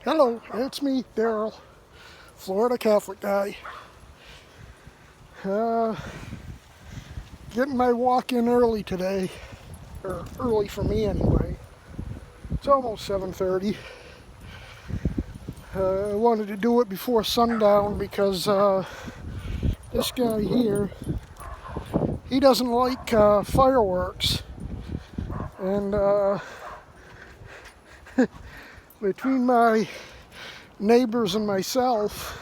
Hello, it's me, Daryl, Florida Catholic guy. Uh, Getting my walk in early today, or early for me anyway. It's almost 7:30. I wanted to do it before sundown because this guy here, he doesn't like fireworks. And between my neighbors and myself,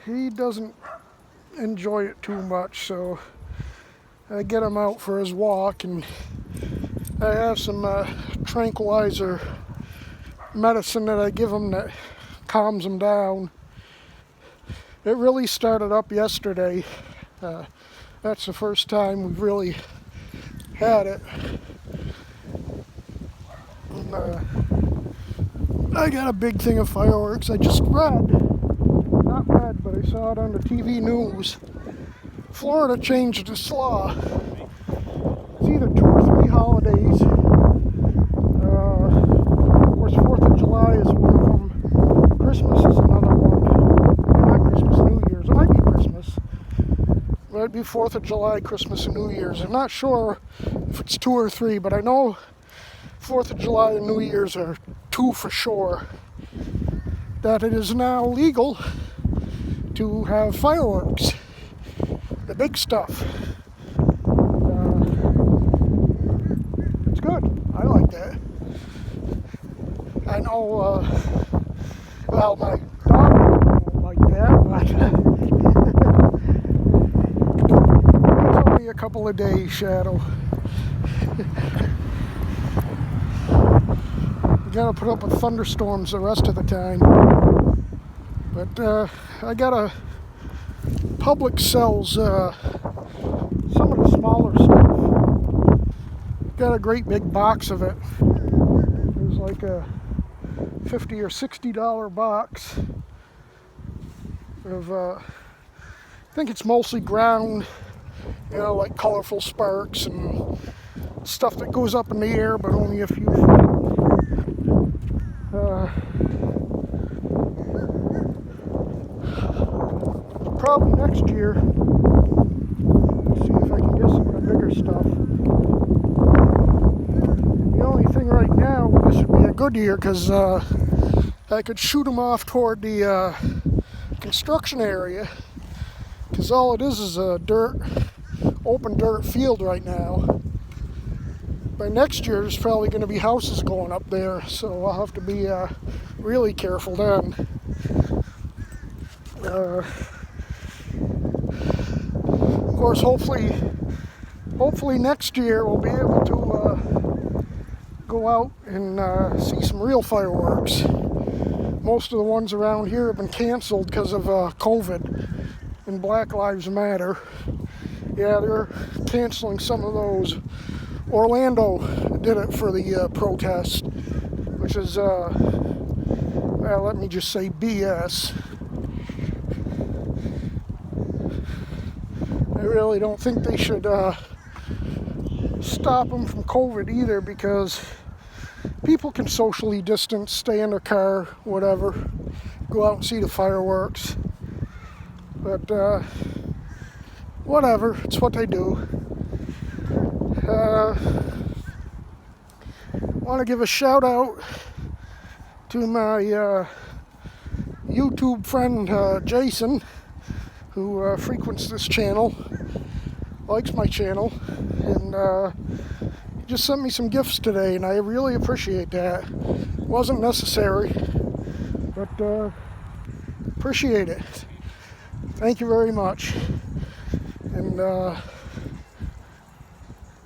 he doesn't enjoy it too much, so I get him out for his walk, and I have some tranquilizer medicine that I give him that calms him down. It really started up yesterday. That's the first time we've really had it. And, I got a big thing of fireworks. I just not read, but I saw it on the TV news. Florida changed its law. It's either 2 or 3 holidays. Of course, 4th of July is one of them. Christmas is another one. Not Christmas, New Year's. It might be Christmas. It might be 4th of July, Christmas, and New Year's. I'm not sure if it's 2 or 3, but I know 4th of July and New Year's are 2 for sure. That it is now legal to have fireworks. The big stuff. It's good. I like that. I know, well, my dog don't like that, but it's only a couple of days, Shadow. You gotta put up with thunderstorms the rest of the time. But I got a Publix sells some of the smaller stuff. Got a great big box of it. There's like a $50 or $60 box of I think it's mostly ground, like colorful sparks and stuff that goes up in the air, but only a few feet. Probably next year, see if I can get some of the bigger stuff. The only thing right now, this would be a good year because I could shoot them off toward the construction area, because all it is a open dirt field right now. By next year, there's probably going to be houses going up there, so I'll have to be really careful then. Of course, hopefully next year we'll be able to go out and see some real fireworks. Most of the ones around here have been canceled because of COVID and Black Lives Matter. Yeah, they're canceling some of those. Orlando did it for the protest, which is, well, let me just say BS. I really don't think they should stop them from COVID either, because people can socially distance, stay in their car, whatever, go out and see the fireworks. But whatever, it's what they do. Want to give a shout out to my YouTube friend Jason, who frequents this channel, likes my channel, and he just sent me some gifts today, and I really appreciate that. It wasn't necessary, but appreciate it. Thank you very much. And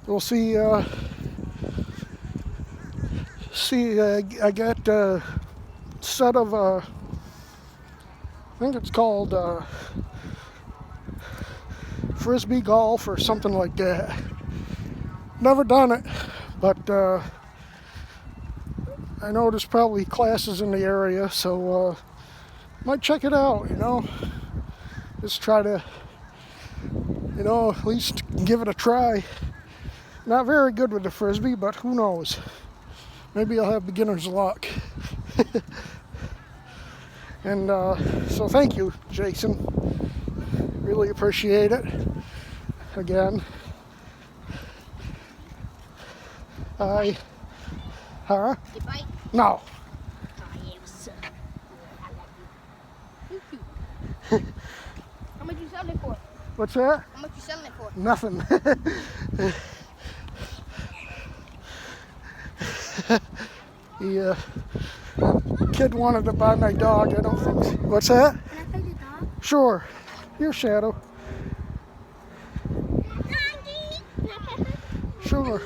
we'll see. I got a set of, I think it's called Frisbee golf or something like that. Never done it, but I know there's probably classes in the area, so might check it out, Just try to, at least give it a try. Not very good with the Frisbee, but who knows? Maybe I'll have beginner's luck. And so thank you, Jason. Really appreciate it. Again. Huh? You bite? No. Oh, yes. Thank you. How much you selling it for? What's that? How much you selling it for? Nothing. The kid wanted to buy my dog. I don't think. What's that? Can I pet the dog? Sure. Here, Shadow. Doggy! Can I pet her? Sure.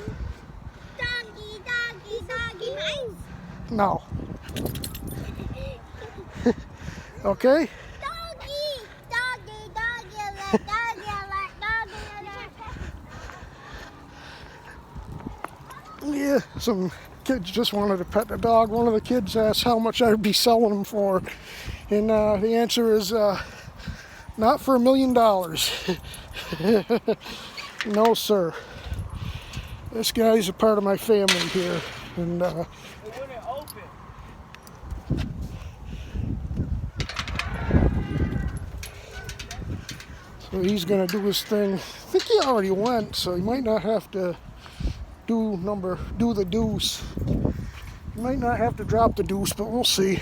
Doggy, doggy, doggy. Nice. No. Okay. Doggy, doggy, doggy, let doggy, let doggy, let. Yeah, some kids just wanted to pet the dog. One of the kids asked how much I'd be selling them for, and the answer is not for $1 million. No, sir. This guy's a part of my family here, and so he's gonna do his thing. I think he already went, so he might not have to do the deuce. He might not have to drop the deuce, but we'll see.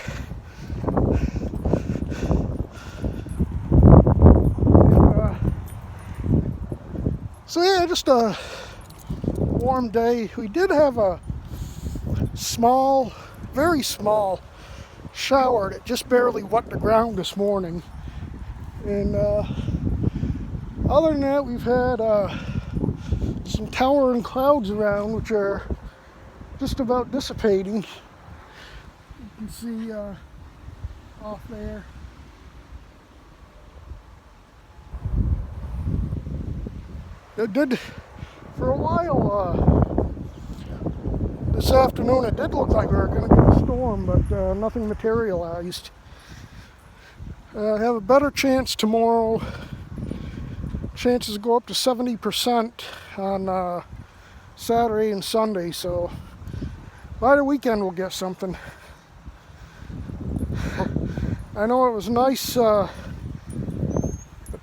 So yeah, just a warm day. We did have a small, very small shower that just barely wet the ground this morning. And other than that, we've had some towering clouds around, which are just about dissipating. You can see off there. It did, for a while, this afternoon it did look like we were going to get a storm, but nothing materialized. I have a better chance tomorrow. Chances go up to 70% on Saturday and Sunday, so by the weekend we'll get something. I know it was nice the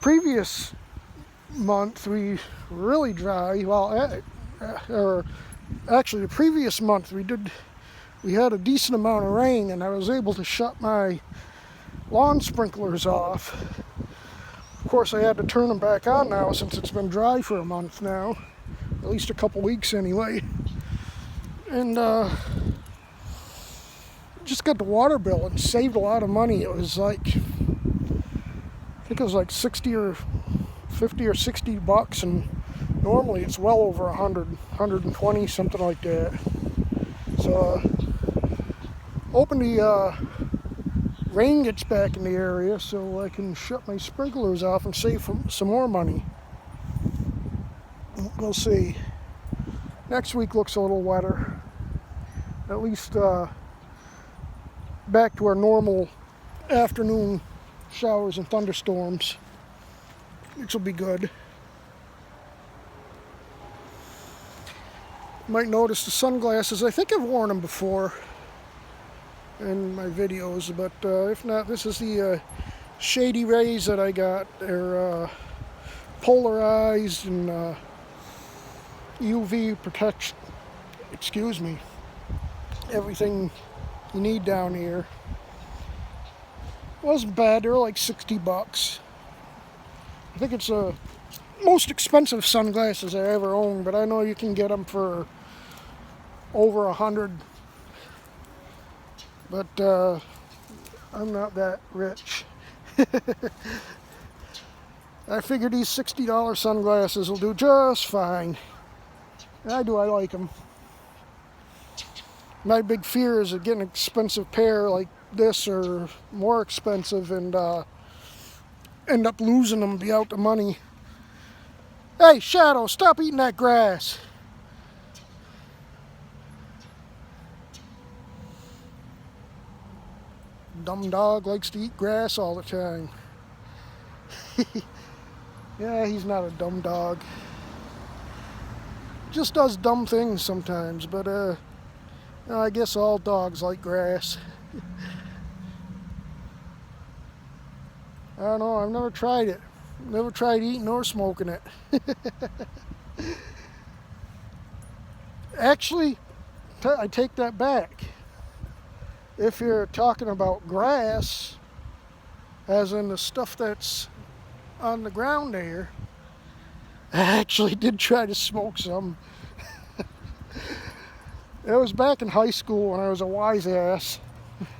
previous month we were really dry. Well, or actually the previous month we had a decent amount of rain, and I was able to shut my lawn sprinklers off. Of course, I had to turn them back on now since it's been dry for a month now, at least a couple weeks anyway. And just got the water bill and saved a lot of money. It was like, I think it was like 60 or 50 or 60 bucks, and normally it's well over 100, 120, something like that. So hoping the rain gets back in the area so I can shut my sprinklers off and save some more money. We'll see. Next week looks a little wetter. At least back to our normal afternoon showers and thunderstorms, which will be good. You might notice the sunglasses. I think I've worn them before in my videos, but if not, this is the Shady Rays that I got. They're polarized and UV protection. Excuse me. Everything you need down here. Wasn't bad. They're like 60 bucks. I think it's the most expensive sunglasses I ever owned, but I know you can get them for over 100. But I'm not that rich. I figured these $60 sunglasses will do just fine. I like them. My big fear is getting an expensive pair like this or more expensive and end up losing them, be out the money. Hey, Shadow, stop eating that grass. Dumb dog likes to eat grass all the time. Yeah, he's not a dumb dog. Just does dumb things sometimes, but I guess all dogs like grass. I don't know, I've never tried it. Never tried eating or smoking it. Actually, I take that back. If you're talking about grass, as in the stuff that's on the ground there, I actually did try to smoke some. It was back in high school when I was a wise ass.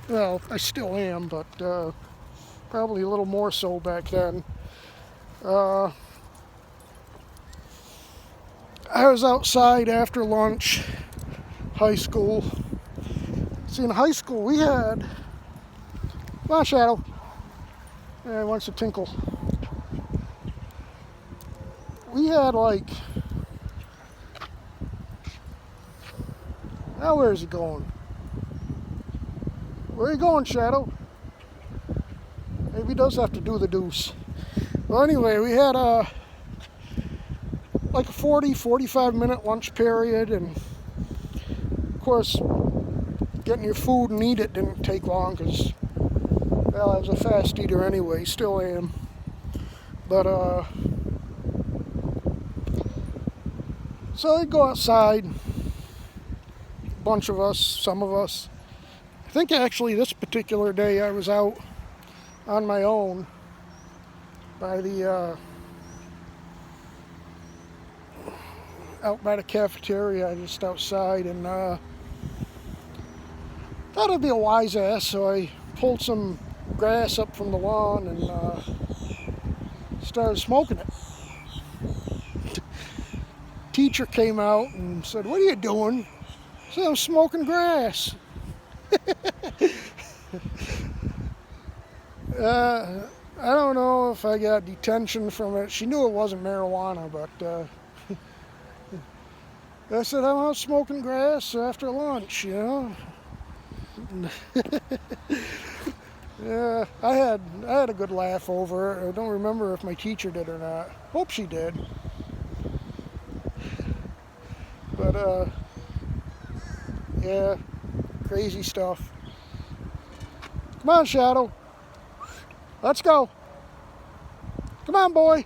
Well, I still am, but probably a little more so back then. I was outside after lunch, high school. See, in high school we had, come on, Shadow. Yeah, he wants to tinkle. We had like, now where is he going? Where are you going, Shadow? Maybe he does have to do the deuce. Well, anyway, we had like a 45 minute lunch period, and of course getting your food and eat it didn't take long because, well, I was a fast eater anyway, still am. But so I'd go outside, a bunch of us, some of us. I think actually this particular day I was out on my own by the out by the cafeteria, just outside, and thought I'd be a wise ass, so I pulled some grass up from the lawn and started smoking it. Teacher came out and said, "What are you doing?" I said, "I'm smoking grass." I don't know if I got detention from it. She knew it wasn't marijuana, but I said, "I'm out smoking grass after lunch, you know." Yeah, I had a good laugh over it. I don't remember if my teacher did or not. Hope she did. But yeah, crazy stuff. Come on, Shadow. Let's go. Come on, boy.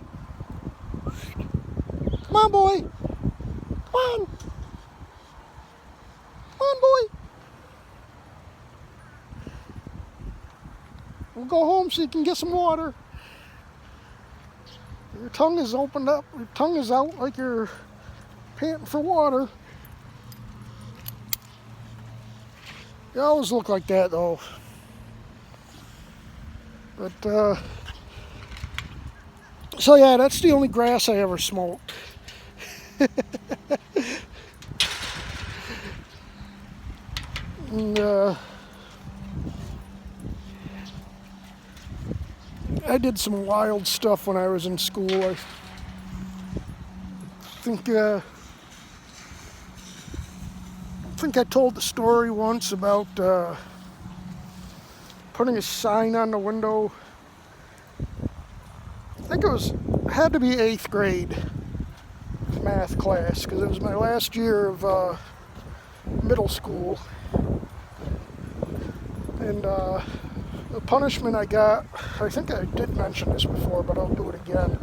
Come on, boy. Come on. Come on, boy. We'll go home so you can get some water. Your tongue is opened up. Your tongue is out like you're panting for water. You always look like that, though. But, so yeah, that's the only grass I ever smoked. And, I did some wild stuff when I was in school. I think I told the story once about putting a sign on the window. I think it had to be 8th grade math class, because it was my last year of middle school. And the punishment I got, I think I did mention this before, but I'll do it again.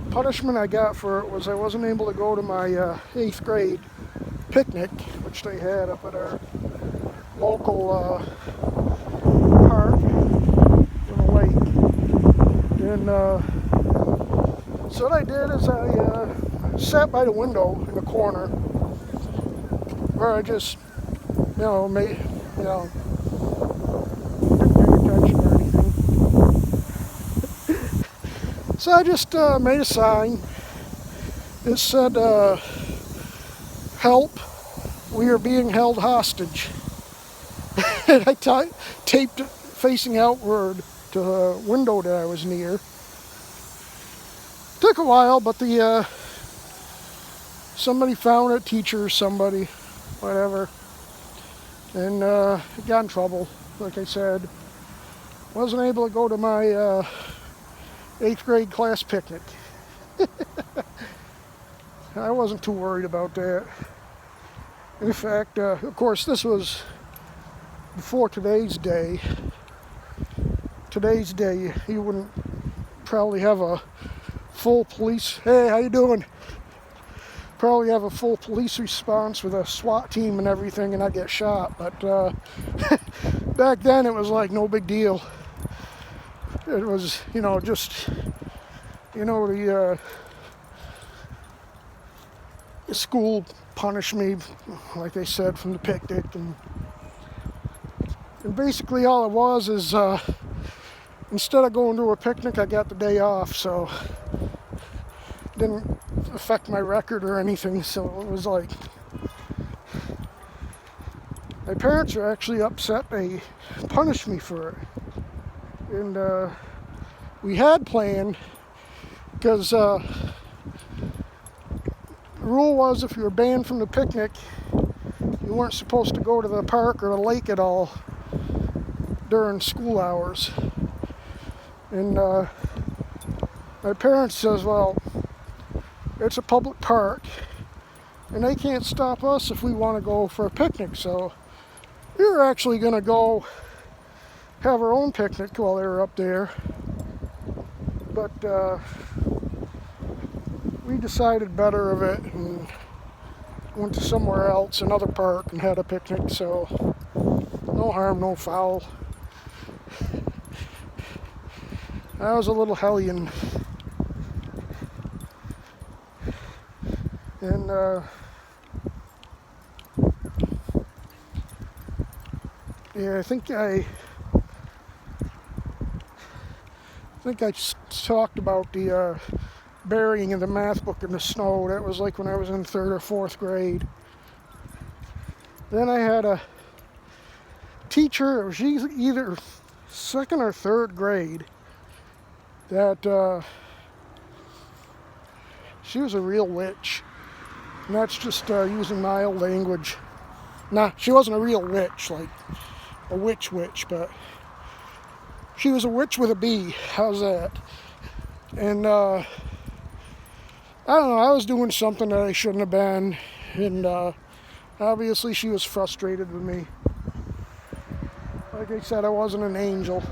The punishment I got for it was I wasn't able to go to my 8th grade picnic, which they had up at our local park in a lake. And so what I did is I sat by the window in the corner where I just, didn't pay attention or anything. So I just made a sign. It said, "Help, we are being held hostage." And I taped it facing outward to the window that I was near. Took a while, but somebody found it, teacher, somebody, whatever, and got in trouble. Like I said, wasn't able to go to my 8th grade class picnic. I wasn't too worried about that. In fact, of course, this was before today's day, he wouldn't probably have a full police, hey, how you doing? Probably have a full police response with a SWAT team and everything, and I get shot. But back then it was like no big deal. It was, just, the school punished me, like I said, from the picnic, and basically all it was is instead of going to a picnic, I got the day off, so it didn't affect my record or anything. So it was like my parents are actually upset they punished me for it, and we had planned, because the rule was if you were banned from the picnic, you weren't supposed to go to the park or the lake at all during school hours. And my parents says, well, it's a public park and they can't stop us if we want to go for a picnic. So we were actually going to go have our own picnic while they were up there. But we decided better of it and went to somewhere else, another park, and had a picnic. So no harm, no foul. I was a little hellion. And yeah, I think I talked about the burying of the math book in the snow. That was like when I was in 3rd or 4th grade. Then I had a teacher, it was either 2nd or 3rd grade, that she was a real witch. And that's just using mild language. Nah, she wasn't a real witch, like a witch, but she was a witch with a B. How's that? And I don't know, I was doing something that I shouldn't have been, and obviously she was frustrated with me. Like I said, I wasn't an angel,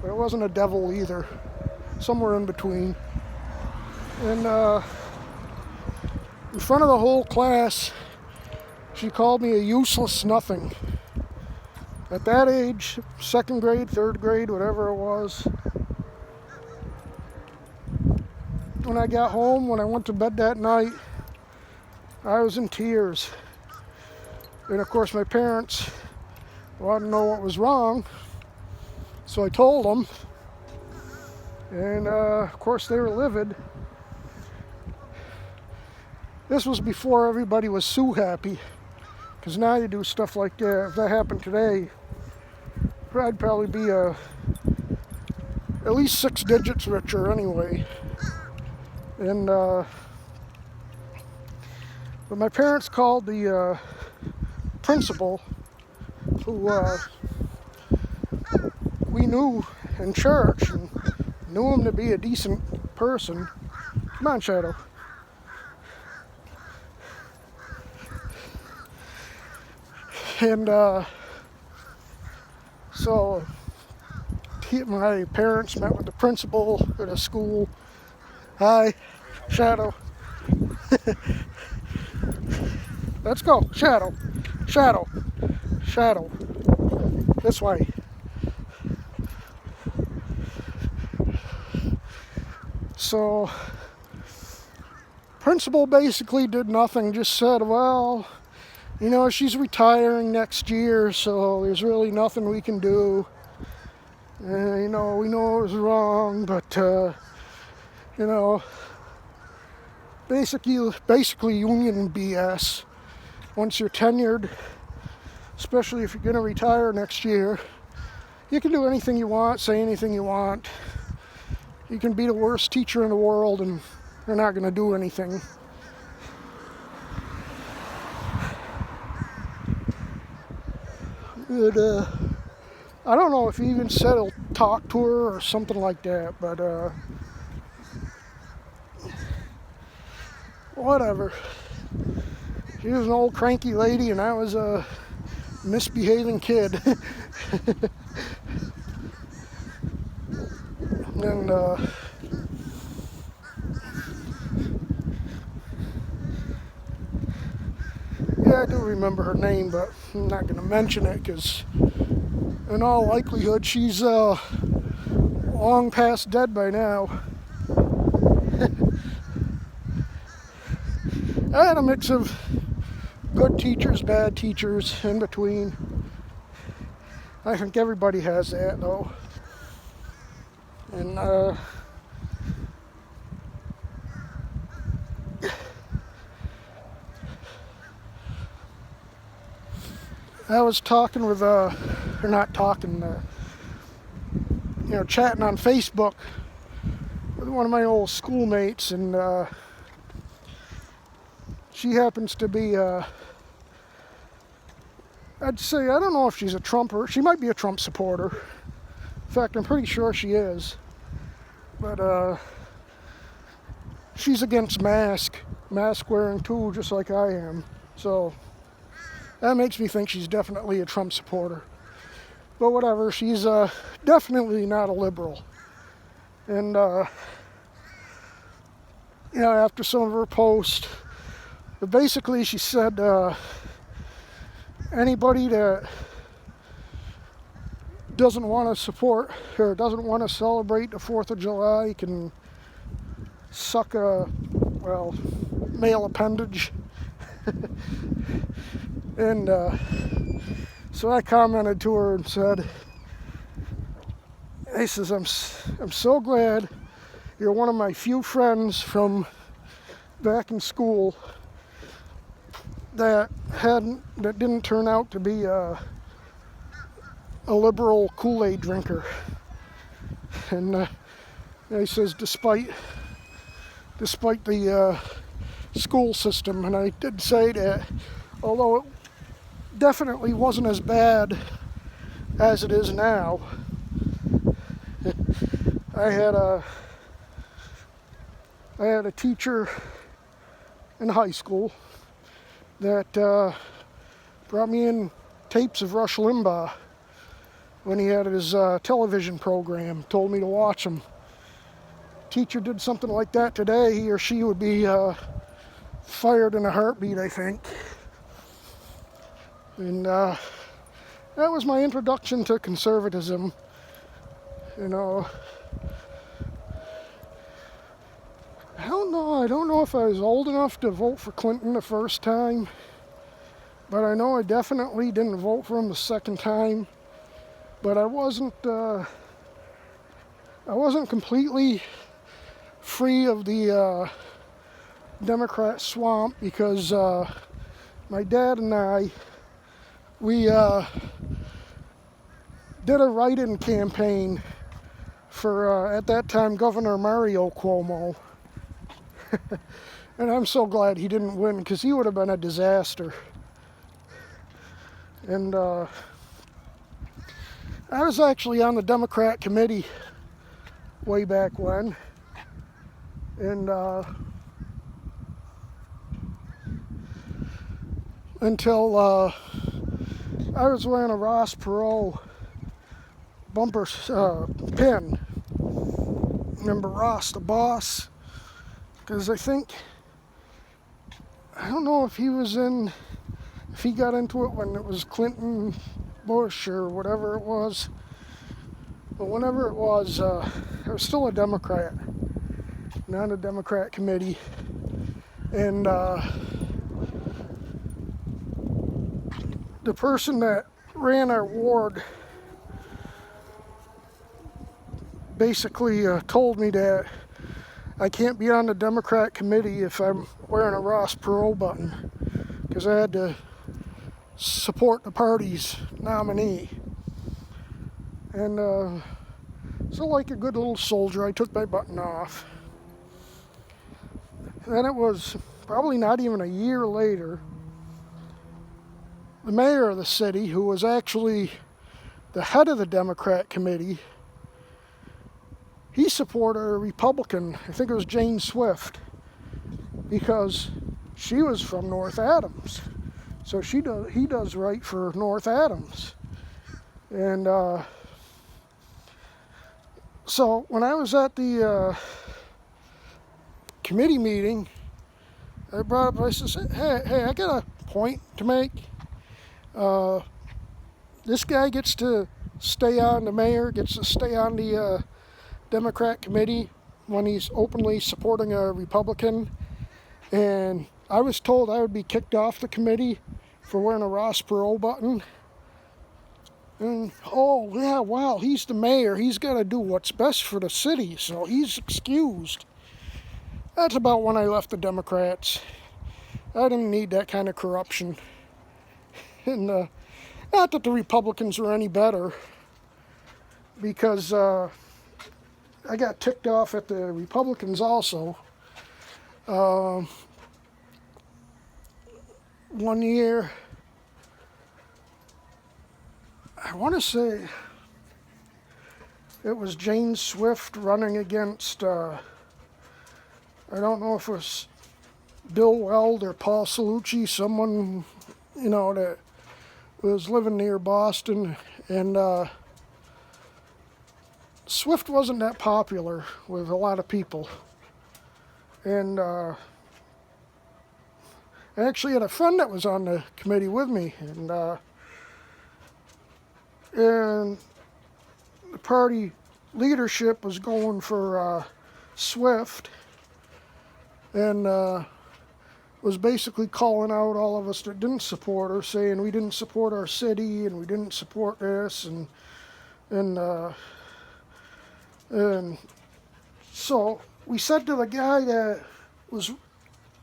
but I wasn't a devil either. Somewhere in between. And in front of the whole class, she called me a useless nothing. At that age, 2nd grade, 3rd grade, whatever it was. When I got home, when I went to bed that night, I was in tears. And of course my parents wanted to know what was wrong, so I told them. And of course they were livid. This was before everybody was Sue happy, because now you do stuff like that. If that happened today, I'd probably be at least 6 digits richer anyway. And but my parents called the principal, who we knew in church and knew him to be a decent person. Come on, Shadow. And so my parents met with the principal at a school. Hi, Shadow. Let's go, Shadow. Shadow. Shadow. This way. So, principal basically did nothing, just said, well, she's retiring next year, so there's really nothing we can do. We know it was wrong, but, basically union BS. Once you're tenured, especially if you're going to retire next year, you can do anything you want, say anything you want. You can be the worst teacher in the world and you're not going to do anything. And, I don't know if he even said he'll talk to her or something like that, but whatever. She was an old cranky lady and I was a misbehaving kid. And yeah, I do remember her name, but I'm not going to mention it because in all likelihood she's long past dead by now. I had a mix of good teachers, bad teachers, in between. I think everybody has that though. And I was talking with, or not talking, chatting on Facebook with one of my old schoolmates, and she happens to be, I'd say, I don't know if she's a Trumper. She might be a Trump supporter. In fact, I'm pretty sure she is. But she's against mask wearing too, just like I am. So that makes me think she's definitely a Trump supporter. But whatever, she's definitely not a liberal. And after some of her posts, but basically she said anybody that doesn't want to support or doesn't want to celebrate the 4th of July can suck a, male appendage. And so I commented to her and said, I says, I'm so glad you're one of my few friends from back in school that didn't turn out to be a liberal Kool-Aid drinker. And he says, despite the school system, and I did say that although it definitely wasn't as bad as it is now, I had a teacher in high school that brought me in tapes of Rush Limbaugh when he had his television program, told me to watch them. Teacher did something like that today, he or she would be fired in a heartbeat, I think. And that was my introduction to conservatism. I don't know if I was old enough to vote for Clinton the first time, but I know I definitely didn't vote for him the second time. But I wasn't completely free of the Democrat swamp because my dad and I, we did a write-in campaign for, at that time, Governor Mario Cuomo. And I'm so glad he didn't win because he would have been a disaster. And I was actually on the Democrat committee way back when. And until I was wearing a Ross Perot bumper pin. Remember Ross the boss? Because I don't know if he got into it when it was Clinton, Bush, or whatever it was. But whenever it was, I was still a Democrat, not a Democrat committee. And the person that ran our ward basically told me that I can't be on the Democrat committee if I'm wearing a Ross Perot button, because I had to support the party's nominee. And so like a good little soldier, I took my button off. Then it was probably not even a year later, the mayor of the city, who was actually the head of the Democrat committee, he supported a Republican, I think it was Jane Swift, because she was from North Adams. So he does right for North Adams. And so when I was at the committee meeting, I brought up, I said, hey, I got a point to make. This guy gets to stay on, the mayor gets to stay on the Democrat committee when he's openly supporting a Republican. And I was told I would be kicked off the committee for wearing a Ross Perot button. And, oh, yeah, wow, he's the mayor. He's got to do what's best for the city, so he's excused. That's about when I left the Democrats. I didn't need that kind of corruption. And not that the Republicans were any better, because I got ticked off at the Republicans also. One year, I want to say it was Jane Swift running against, I don't know if it was Bill Weld or Paul Cellucci, someone, that was living near Boston. And Swift wasn't that popular with a lot of people. And I actually had a friend that was on the committee with me. And the party leadership was going for Swift. And was basically calling out all of us that didn't support her, saying we didn't support our city and we didn't support this, and so we said to the guy that was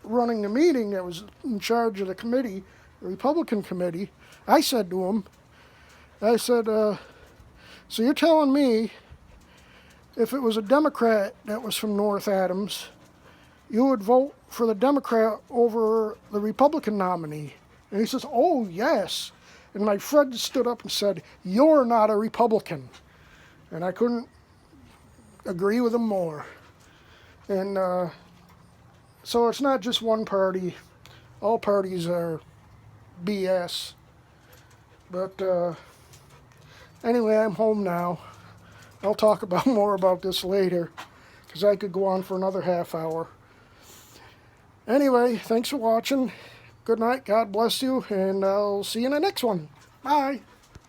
running the meeting, that was in charge of the committee, the Republican committee, I said to him, so you're telling me if it was a Democrat that was from North Adams, you would vote for the Democrat over the Republican nominee? And he says, oh, yes. And my friend stood up and said, you're not a Republican. And I couldn't agree with him more. And so it's not just one party. All parties are BS. But anyway, I'm home now. I'll talk more about this later, because I could go on for another half hour. Anyway, thanks for watching. Good night. God bless you. And I'll see you in the next one. Bye.